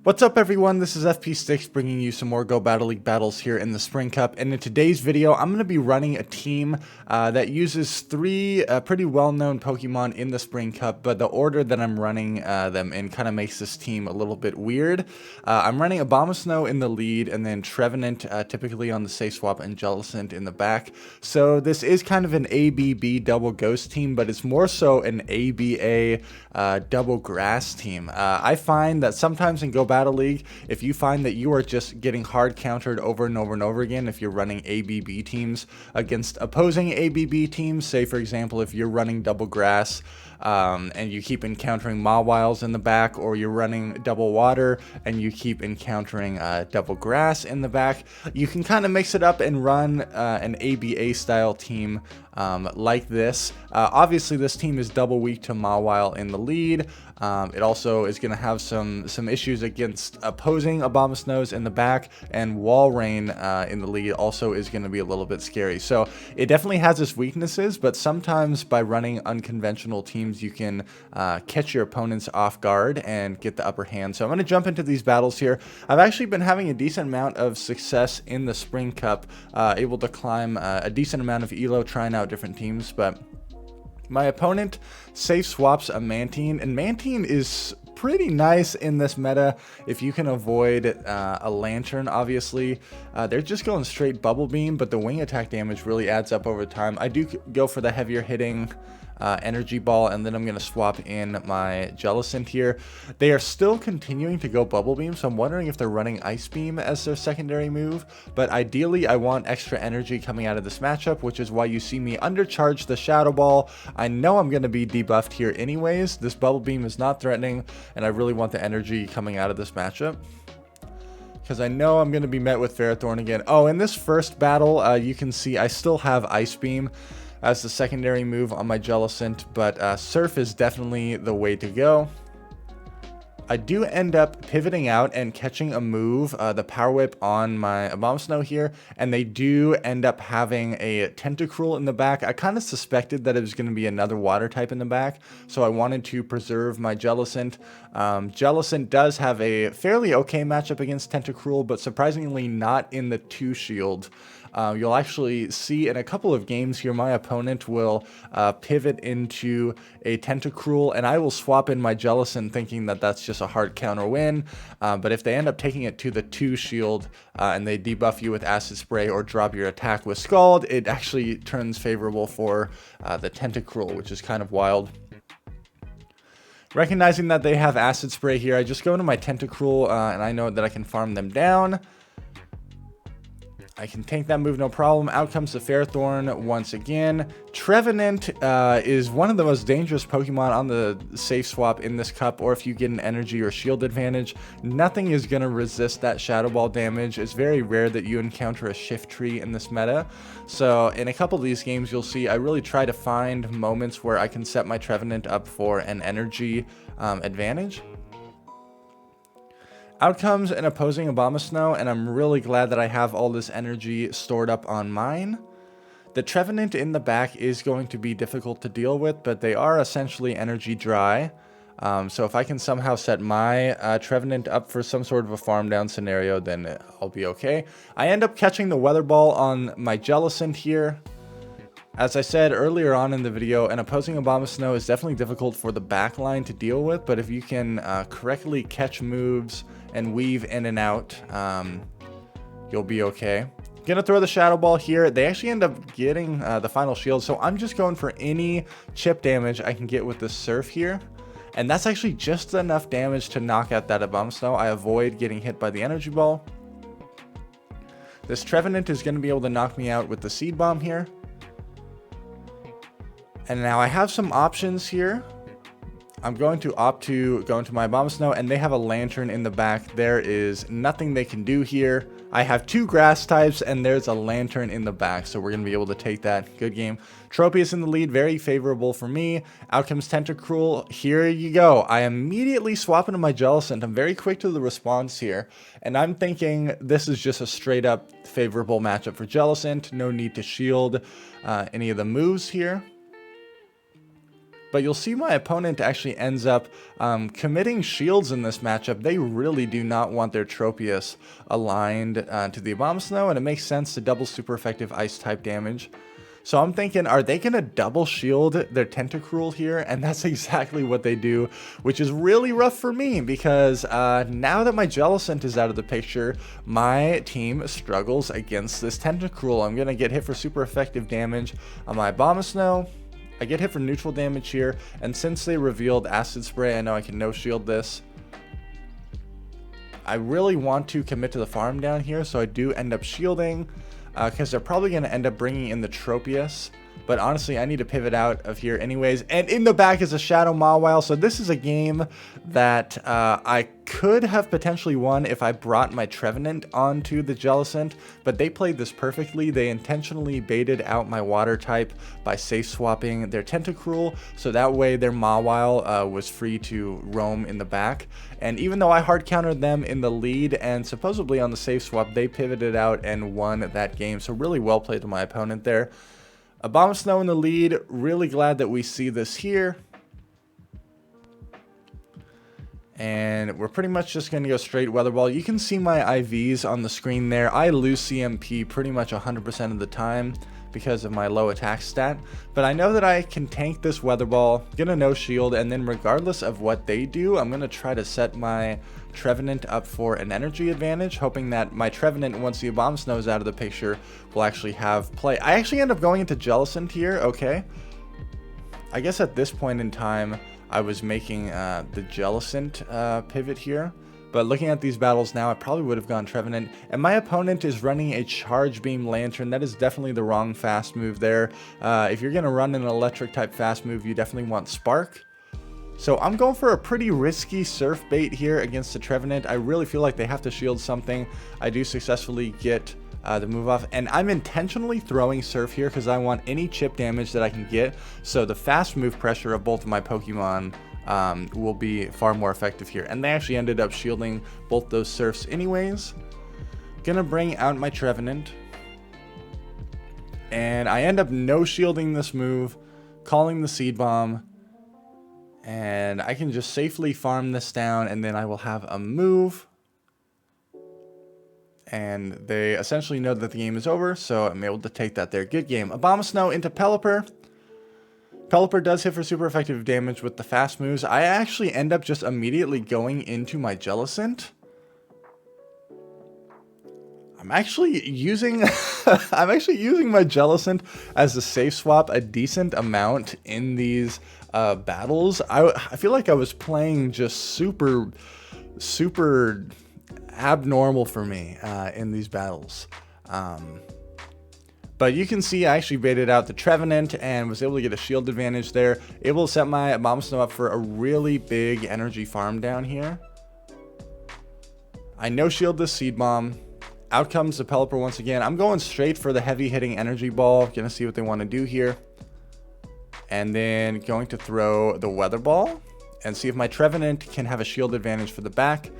What's up everyone, this is FP Sticks bringing you some more Go Battle League battles here in the Spring Cup, and in today's video I'm going to be running a team that uses three pretty well-known Pokemon in the Spring Cup, but the order that I'm running them in kind of makes this team a little bit weird. I'm running Abomasnow in the lead, and then Trevenant typically on the Safe Swap, and Jellicent in the back. So this is kind of an ABB double Ghost team, but it's more so an ABA double Grass team. I find that sometimes in Go Battle League, if you find that you are just getting hard countered over and over and over again, if you're running ABB teams against opposing ABB teams, say for example if you're running double Grass and you keep encountering Mawiles in the back, or you're running double Water and you keep encountering double Grass in the back, you can kind of mix it up and run an ABA style team like this. Obviously this team is double weak to Mawile in the lead. It also is going to have some issues against opposing Abomasnows in the back, and Walrein in the lead also is going to be a little bit scary. So it definitely has its weaknesses, but sometimes by running unconventional teams you can catch your opponents off guard and get the upper hand. So I'm going to jump into these battles here. I've actually been having a decent amount of success in the Spring Cup, able to climb a decent amount of elo trying out different teams, but my opponent safe swaps a Mantine, and Mantine is pretty nice in this meta if you can avoid a Lantern. Obviously they're just going straight Bubble Beam, but the wing attack damage really adds up over time. I do go for the heavier hitting Energy Ball, and then I'm going to swap in my Jellicent here. They are still continuing to go Bubble Beam, so I'm wondering if they're running Ice Beam as their secondary move, but ideally I want extra energy coming out of this matchup, which is why you see me undercharge the Shadow Ball. I know I'm going to be debuffed here anyways. This Bubble Beam is not threatening, and I really want the energy coming out of this matchup, because I know I'm going to be met with Ferrothorn again. Oh, in this first battle, you can see I still have Ice Beam as the secondary move on my Jellicent, but Surf is definitely the way to go. I do end up pivoting out and catching a move, the Power Whip on my Abomasnow here, and they do end up having a Tentacruel in the back. I kind of suspected that it was going to be another water type in the back, so I wanted to preserve my Jellicent. Jellicent does have a fairly okay matchup against Tentacruel, but surprisingly not in the 2-shield. You'll actually see in a couple of games here my opponent will pivot into a Tentacruel, and I will swap in my Jellicent thinking that that's just a hard counter win. But if they end up taking it to the 2-shield and they debuff you with Acid Spray or drop your attack with Scald, it actually turns favorable for the Tentacruel, which is kind of wild. Recognizing that they have Acid Spray here, I just go into my Tentacruel and I know that I can farm them down. I can tank that move no problem. Out comes the Ferrothorn once again. Trevenant is one of the most dangerous Pokemon on the safe swap in this cup, or if you get an energy or shield advantage, nothing is going to resist that Shadow Ball damage. It's very rare that you encounter a Shift Tree in this meta. So in a couple of these games you'll see I really try to find moments where I can set my Trevenant up for an energy advantage. Out comes an opposing Abomasnow, and I'm really glad that I have all this energy stored up on mine. The Trevenant in the back is going to be difficult to deal with, but they are essentially energy dry. So if I can somehow set my Trevenant up for some sort of a farm down scenario, then I'll be okay. I end up catching the Weather Ball on my Jellicent here. As I said earlier on in the video, an opposing Abomasnow is definitely difficult for the back line to deal with, but if you can correctly catch moves and weave in and out, you'll be okay. Gonna throw the Shadow Ball here. They actually end up getting the final shield, so I'm just going for any chip damage I can get with the Surf here. And that's actually just enough damage to knock out that Abomasnow. I avoid getting hit by the Energy Ball. This Trevenant is going to be able to knock me out with the Seed Bomb here. And now I have some options here. I'm going to opt to go into my Abomasnow, and they have a Lantern in the back. There is nothing they can do here. I have two Grass types, and there's a Lantern in the back, so we're going to be able to take that. Good game. Tropius in the lead, very favorable for me. Out comes Tentacruel. Here you go. I immediately swap into my Jellicent. I'm very quick to the response here, and I'm thinking this is just a straight up favorable matchup for Jellicent. No need to shield any of the moves here. But you'll see my opponent actually ends up committing shields in this matchup. They really do not want their Tropius aligned to the Abomasnow, and it makes sense to double super effective ice type damage. So I'm thinking, are they going to double shield their Tentacruel here? And that's exactly what they do, which is really rough for me because now that my Jellicent is out of the picture, my team struggles against this Tentacruel. I'm going to get hit for super effective damage on my Abomasnow. I get hit for neutral damage here, and since they revealed Acid Spray, I know I can no-shield this. I really want to commit to the farm down here, so I do end up shielding. Because they're probably going to end up bringing in the Tropius. But honestly, I need to pivot out of here anyways. And in the back is a Shadow Mawile. So this is a game that I could have potentially won if I brought my Trevenant onto the Jellicent. But they played this perfectly. They intentionally baited out my water type by safe swapping their Tentacruel. So that way their Mawile was free to roam in the back. And even though I hard countered them in the lead and supposedly on the safe swap, they pivoted out and won that game. So really well played to my opponent there. Abomasnow in the lead. Really glad that we see this here. And we're pretty much just going to go straight Weather Ball. You can see my IVs on the screen there. I lose CMP pretty much 100% of the time because of my low attack stat. But I know that I can tank this Weather Ball, get a no shield, and then regardless of what they do, I'm going to try to set my Trevenant up for an energy advantage, hoping that my Trevenant, once the Abomasnow is out of the picture, will actually have play. I actually end up going into Jellicent here, okay. I guess at this point in time, I was making the Jellicent pivot here. But looking at these battles now, I probably would have gone Trevenant. And my opponent is running a Charge Beam Lantern. That is definitely the wrong fast move there. If you're going to run an electric type fast move, you definitely want Spark. So I'm going for a pretty risky Surf Bait here against the Trevenant. I really feel like they have to shield something. I do successfully get the move off. And I'm intentionally throwing Surf here because I want any chip damage that I can get. So the fast move pressure of both of my Pokemon will be far more effective here. And they actually ended up shielding both those Surfs anyways. Gonna bring out my Trevenant. And I end up no shielding this move, calling the Seed Bomb. And I can just safely farm this down, and then I will have a move. And they essentially know that the game is over, so I'm able to take that there. Good game. Abomasnow into Pelipper. Pelipper does hit for super effective damage with the fast moves. I actually end up just immediately going into my Jellicent. I'm actually using my Jellicent as a safe swap a decent amount in these battles. I feel like I was playing just super abnormal for me in these battles. But you can see I actually baited out the Trevenant and was able to get a shield advantage there. Able to set my Abomasnow up for a really big energy farm down here. I no shield this Seed Bomb. Out comes the Pelipper once again. I'm going straight for the heavy hitting energy ball. Gonna see what they want to do here. And then going to throw the Weather Ball and see if my Trevenant can have a shield advantage for the back.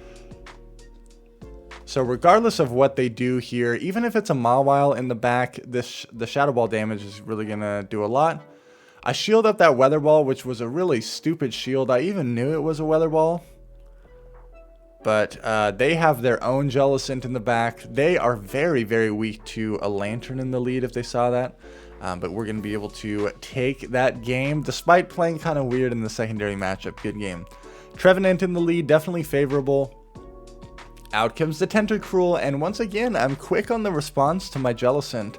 So regardless of what they do here, even if it's a Mawile in the back, the Shadow Ball damage is really going to do a lot. I shield up that Weather Ball, which was a really stupid shield. I even knew it was a Weather Ball. But they have their own Jellicent in the back. They are very, very weak to a Lantern in the lead if they saw that. But we're going to be able to take that game despite playing kind of weird in the secondary matchup. Good game. Trevenant in the lead, definitely favorable. Out comes the Tentacruel, and once again, I'm quick on the response to my Jellicent.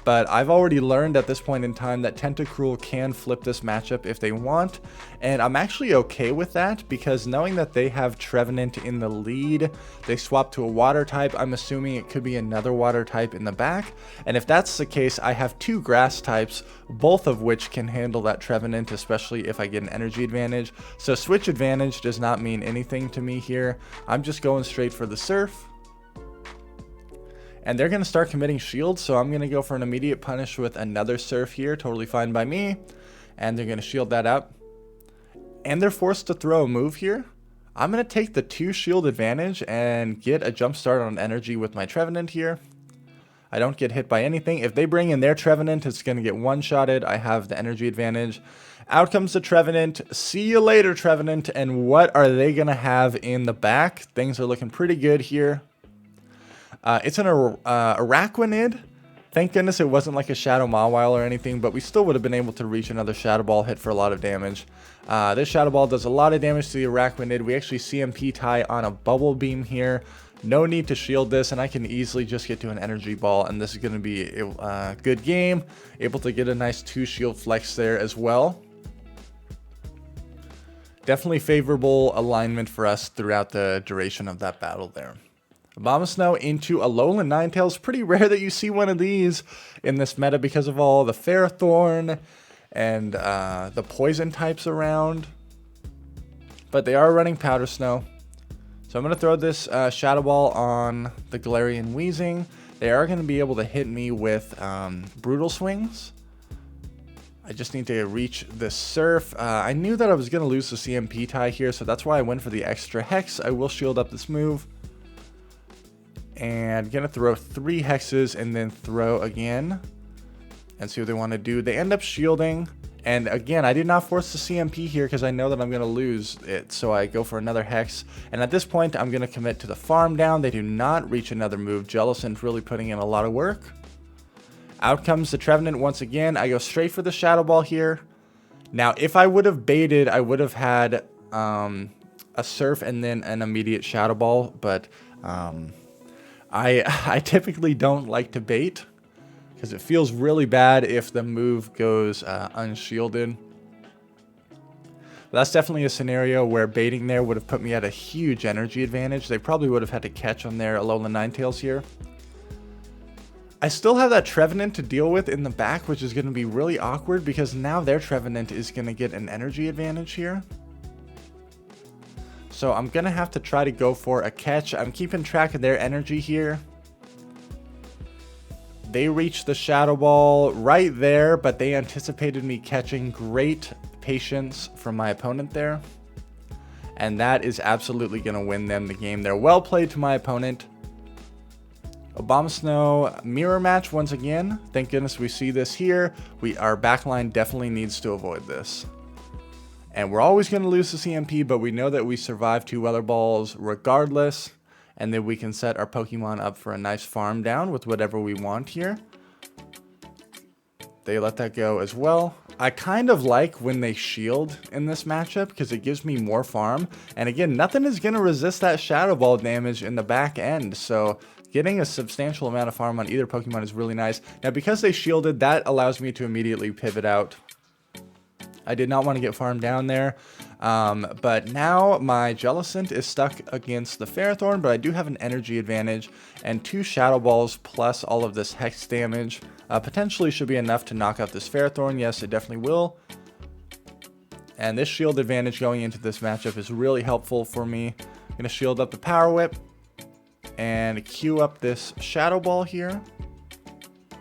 But I've already learned at this point in time that Tentacruel can flip this matchup if they want. And I'm actually okay with that because knowing that they have Trevenant in the lead, they swap to a water type. I'm assuming it could be another water type in the back. And if that's the case, I have two grass types, both of which can handle that Trevenant, especially if I get an energy advantage. So switch advantage does not mean anything to me here. I'm just going straight for the Surf. And they're going to start committing shields, so I'm going to go for an immediate punish with another Surf here. Totally fine by me. And they're going to shield that up. And they're forced to throw a move here. I'm going to take the 2 shield advantage and get a jump start on energy with my Trevenant here. I don't get hit by anything. If they bring in their Trevenant, it's going to get one-shotted. I have the energy advantage. Out comes the Trevenant. See you later, Trevenant. And what are they going to have in the back? Things are looking pretty good here. It's an Araquanid. Thank goodness it wasn't like a Shadow Mawile or anything, but we still would have been able to reach another Shadow Ball hit for a lot of damage. This Shadow Ball does a lot of damage to the Araquanid. We actually CMP tie on a Bubble Beam here. No need to shield this, and I can easily just get to an Energy Ball, and this is going to be a good game. Able to get a nice 2 shield flex there as well. Definitely favorable alignment for us throughout the duration of that battle there. Abomasnow into Alolan Ninetales. Pretty rare that you see one of these in this meta because of all the Ferrothorn and the poison types around. But they are running Powder Snow. So I'm going to throw this Shadow Ball on the Galarian Weezing. They are going to be able to hit me with Brutal Swings. I just need to reach the Surf. I knew that I was going to lose the CMP tie here, so that's why I went for the extra Hex. I will shield up this move. And going to throw 3 hexes and then throw again and see what they want to do. They end up shielding. And again, I did not force the CMP here because I know that I'm going to lose it. So I go for another hex. And at this point, I'm going to commit to the farm down. They do not reach another move. Jellicent's really putting in a lot of work. Out comes the Trevenant once again. I go straight for the Shadow Ball here. Now, if I would have baited, I would have had a Surf and then an immediate Shadow Ball. But I typically don't like to bait because it feels really bad if the move goes unshielded. But that's definitely a scenario where baiting there would have put me at a huge energy advantage. They probably would have had to catch on their Alolan Ninetales here. I still have that Trevenant to deal with in the back, which is going to be really awkward because now their Trevenant is going to get an energy advantage here. So I'm going to have to try to go for a catch. I'm keeping track of their energy here. They reached the Shadow Ball right there, but they anticipated me catching. Great patience from my opponent there. And that is absolutely going to win them the game. They're well played to my opponent. Abomasnow mirror match once again. Thank goodness we see this here. Our backline definitely needs to avoid this. And we're always going to lose the CMP, but we know that we survive 2 Weather Balls regardless. And then we can set our Pokemon up for a nice farm down with whatever we want here. They let that go as well. I kind of like when they shield in this matchup because it gives me more farm. And again, nothing is going to resist that Shadow Ball damage in the back end. So getting a substantial amount of farm on either Pokemon is really nice. Now, because they shielded, that allows me to immediately pivot out. I did not want to get farmed down there, but now my Jellicent is stuck against the Ferrothorn, but I do have an energy advantage, and 2 Shadow Balls plus all of this Hex damage potentially should be enough to knock out this Ferrothorn. Yes, it definitely will. And this shield advantage going into this matchup is really helpful for me. I'm going to shield up the Power Whip and queue up this Shadow Ball here.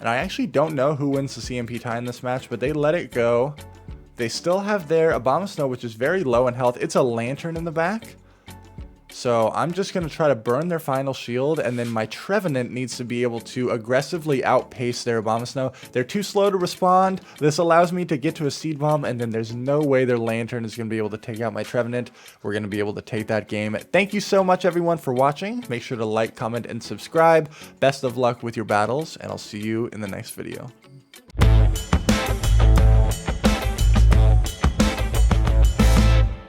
And I actually don't know who wins the CMP tie in this match, but they let it go. They still have their Abomasnow, which is very low in health. It's a Lantern in the back. So I'm just going to try to burn their final shield, and then my Trevenant needs to be able to aggressively outpace their Abomasnow. They're too slow to respond. This allows me to get to a Seed Bomb, and then there's no way their Lantern is going to be able to take out my Trevenant. We're going to be able to take that game. Thank you so much, everyone, for watching. Make sure to like, comment, and subscribe. Best of luck with your battles, and I'll see you in the next video.